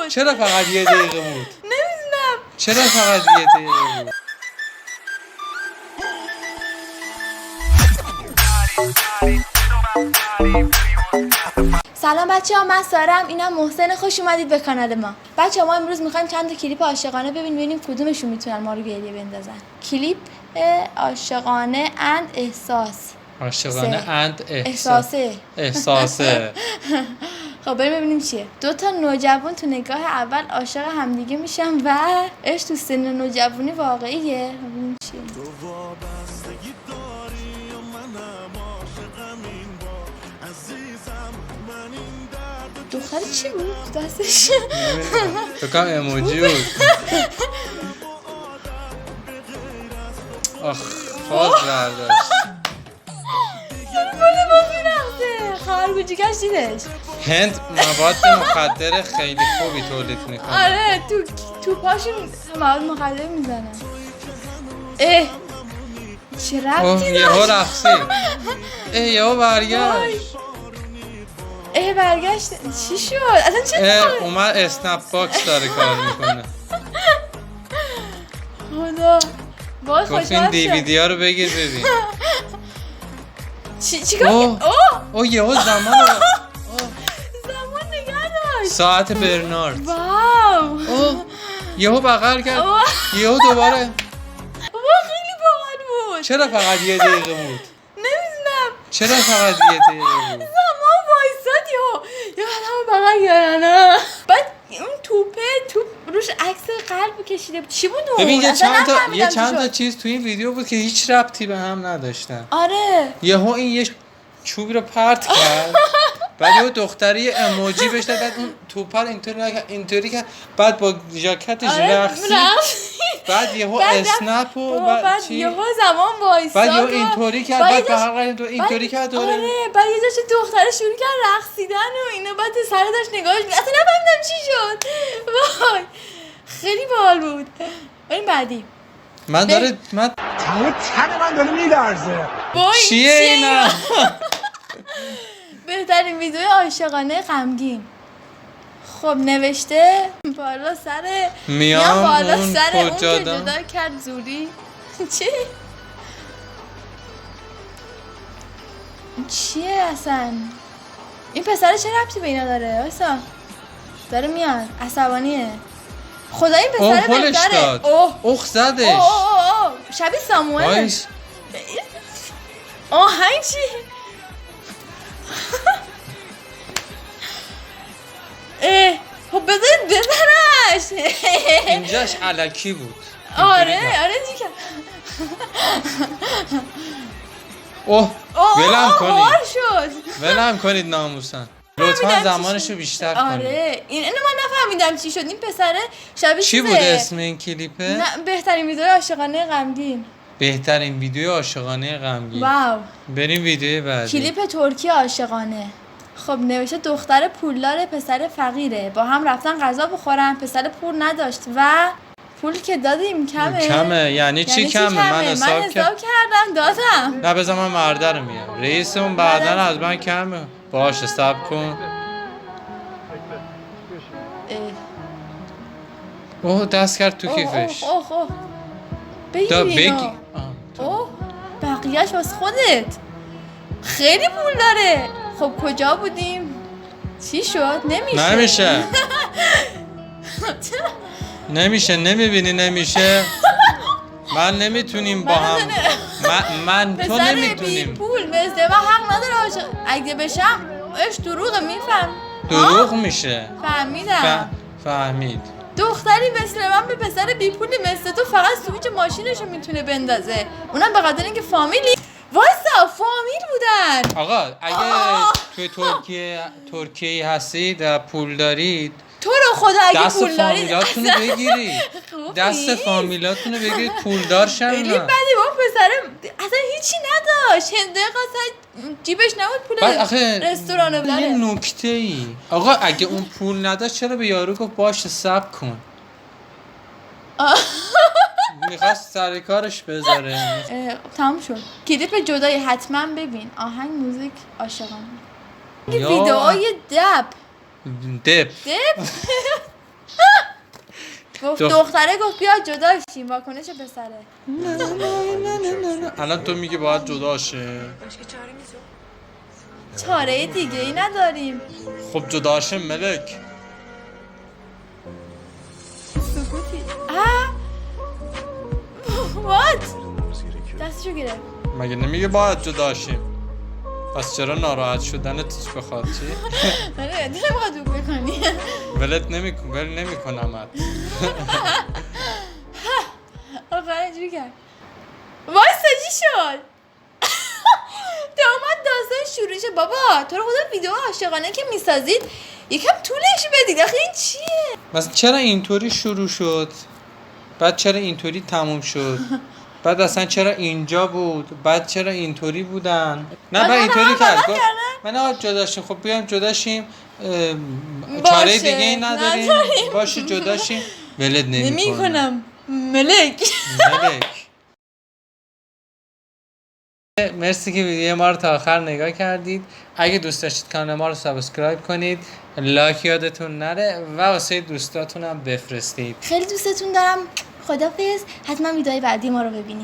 بود؟ چرا فقط یه دقیقه بود؟ نمیدونم. چرا فقط یه دقیقه بود؟ سلام بچه ها، من سارم، اینم محسن. خوش اومدید به کانال ما. بچه ها، ما امروز میخوایم چند تا کلیپ عاشقانه ببینیم کدومشون میتونن ما رو گریه بندازن. کلیپ عاشقانه اند احساس. عاشقانه اند احساسه. خب بریم ببینیم چیه. دو تا نوجوان تو نگاه اول عاشق همدیگه میشن و عشق تو سن نوجوانی واقعیه. ببینیم چیه. دختر چی بود دستش؟ فکرم ایموجی بود. آخ فاز برداشت. بله با میرخته خرگوچی کشیدش. هند مواد مخدر خیلی خوبی تولید میکنه. آره تو پاشون مواد مخدر میزنن. چه ربطی داشت؟ یهو رفتی. یهو برگشت. برگشت چی شد؟ اصلا چه اومد اسنپ باکس داره کار میکنه. خدا وای خوشحال این دیویدی ها رو بگیر ببین. چی کار؟ اوه یهو زمان نگه داشت. ساعت برنارد. واو یهو بغل کرد. یهو دوباره. خیلی باحال بود. چرا فقط یه دقیقه بود؟ نمیدونم. چرا فقط یه دقیقه بود؟ زمان وایساد یا همه بغل کردن. بعد اون توپ روش عکس قلب کشیده بود. چی بود اون؟ ببین یه چند تا چیز تو این ویدیو بود که هیچ ربطی به هم نداشتن. آره یهو این یه چوب رو پرت کرد. بعد یه دختری اموجی بهش داد. بعد اون توپ رو اینطوری کرد. بعد با ژاکتش رقصید. بعد یهو اسنپ و بعد یهو زمان وایساد. بعد یهو اینطوری کرد. بعد اینطوری کرد. آره بعد یه جاش دختره شروع کرد رقصیدن و اینا. بعد سر داشت نگاهش اصلا نفهمیدم چی شد. وای خیلی باحال بود. بریم بعدی. من تن من داره میلرزه. چیه اینا؟ بهترین ویدیو عاشقانه غمگین. خب نوشته بالا سر میام بالا اون سر اون که جدا کرد زوری. چیه اصلا این پسر چه ربطی به اینا داره؟ وایسا داره میاد عصبانیه. خدا این پسر بهتره. اوه زدش. شبیه ساموئل. آهنگ چی؟ خب بذارید بزنش. اینجاش علکی بود. آره دیگه. ولم کنید ناموسن. لطفا زمانشو بیشتر کنید. آره اینو من نفهمیدم چی شد. این پسره شبیه چی بود اسم این کلیپه؟ نه بهترین ویدیو عاشقانه غمگین. بهترین ویدیو عاشقانه غمگین. واو. بریم ویدیو بعدی. کلیپ ترکی عاشقانه. خب نوشته دختر پولدار پسر فقیره، با هم رفتن غذا بخورن. پسر پول نداشت و پول که دادیم کمه. یعنی چی کمه؟ من حساب کردم دادم. نه بذار من مرده رو میام. رئیسمون بعداً از من کمه. باشه صبر کن. دست کرد تو کیفش. بگی. بقیهش واسه خودت. خیلی پول داره. خب کجا بودیم؟ چی شد؟ نمیشه. نمیبینی نمیشه. من نمیتونیم با هم. من تو نمیتونیم. پول مثل من حق نداره. اگه بشم اش دروغه. میفهم دروغ میشه. فهمید. دختری مثل من به پسر بی پولی مثل تو فقط سویچ ماشینشو میتونه بندازه، اونم به خاطر اینکه فامیلی. وایسا فامیل بودن. آقا اگه توی ترکیه هستید و پول دارید، تو رو خدا اگه پول دارید فامیلاتونو بگیرید. دست فامیلاتونو بگیرید پولدار شن. خیلی بدی با پسر اصلا هیچی نداشت. هنده قصد جیبش نبود پول رستورانو بره. یه نکته ای آقا اگه اون پول نداشت چرا به یارو گفت باشه صبر کن؟ میخواست سر کارش بذاره. تمام شد. کلیپ جدایی حتما ببین. آهنگ موزیک عاشقانه. ویدئوی دب گفت دختره گفت بیا جدا شیم واکنش پسره. نه. الان تو میگی باید جدا شه. چاره دیگه ای نداریم. خب جدا شه ملک. سکوتی. وات؟ دستشو گرفت. مگه نمیگه باید جدا شیم؟ پس چرا ناراحت شدنت بخواد چی؟ من نمیخواد دوگ بکنی. ول نمیکنم. آخر اینجوری کرد. وایسا چی شد؟ داماد داستان شروع شه. بابا تو رو خدا ویدیو عاشقانه که میسازید یکم طولش بدید. آخه این چیه؟ مثلا چرا اینطوری شروع شد؟ بعد چرا اینطوری تموم شد؟ بعد اصلا چرا اینجا بود؟ بعد چرا اینطوری بودن؟ نه بعد اینطوری کرد. من آقا جدا شیم. خب بیایم جدا شیم. چاره دیگه ای نداریم. باشه جدا شیم. ولد نمیکنم. ملک. مرسی که ویدیو ما رو تا آخر نگاه کردید. اگه دوست داشتید کانال ما رو سابسکرایب کنید، لایک یادتون نره و واسه دوستاتون هم بفرستید. خیلی دوستتون دارم. خدافظ. حتما ویدیوهای بعدی ما رو ببینید.